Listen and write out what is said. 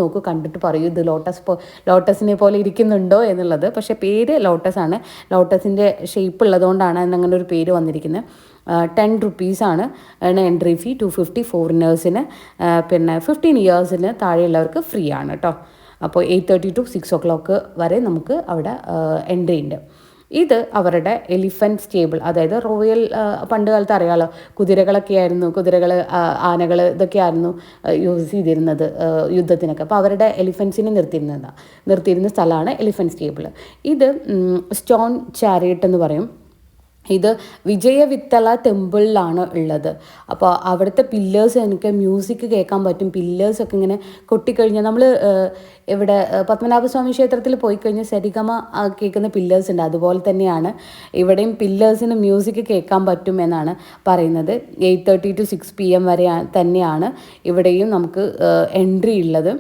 നോക്കൂ, കണ്ടിട്ട് പറയൂ ഇത് ലോട്ടസിനെ പോലെ ഇരിക്കുന്നുണ്ടോ എന്നുള്ളത്. പക്ഷേ പേര് ലോട്ടസ് ആണ്. ലോട്ടസിൻ്റെ ഷേപ്പ് ഉള്ളതുകൊണ്ടാണ് അതിനങ്ങനെ ഒരു പേര് വന്നിരിക്കുന്നത്. 10 റുപ്പീസാണ് എൻട്രി ഫീ. 250 ഫോറിനേഴ്സിന്, പിന്നെ 15 ഇയേഴ്സിന് താഴെയുള്ളവർക്ക് ഫ്രീ ആണ് കേട്ടോ. അപ്പോൾ 8:30 to 6 വരെ നമുക്ക് അവിടെ എൻട്രി ഉണ്ട്. ഇത് അവരുടെ എലിഫൻറ്റ് സ്റ്റേബിൾ, അതായത് റോയൽ, പണ്ട് കാലത്ത് അറിയാമല്ലോ, കുതിരകൾ, ആനകൾ ഇതൊക്കെയായിരുന്നു യൂസ് ചെയ്തിരുന്നത് യുദ്ധത്തിനൊക്കെ. അപ്പോൾ അവരുടെ എലിഫൻസിനെ നിർത്തിയിരുന്ന സ്ഥലമാണ് എലിഫൻറ്റ് സ്റ്റേബിൾ. ഇത് സ്റ്റോൺ ചാരിയറ്റ് എന്ന് പറയും. ഇത് വിജയവിത്തല ടെമ്പിളിലാണ് ഉള്ളത്. അപ്പോൾ അവിടുത്തെ പില്ലേഴ്സ് എനിക്ക് മ്യൂസിക് കേൾക്കാൻ പറ്റും. പില്ലേഴ്സൊക്കെ ഇങ്ങനെ കൊട്ടിക്കഴിഞ്ഞാൽ നമ്മൾ ഇവിടെ പത്മനാഭസ്വാമി ക്ഷേത്രത്തിൽ പോയി കഴിഞ്ഞാൽ സരിഗമ കേൾക്കുന്ന പില്ലേഴ്സ് ഉണ്ട്, അതുപോലെ തന്നെയാണ് ഇവിടെയും പില്ലേഴ്സിന് മ്യൂസിക് കേൾക്കാൻ പറ്റും എന്നാണ് പറയുന്നത്. 8:30 to 6 PM വരെ തന്നെയാണ് ഇവിടെയും നമുക്ക് എൻട്രി ഉള്ളത്.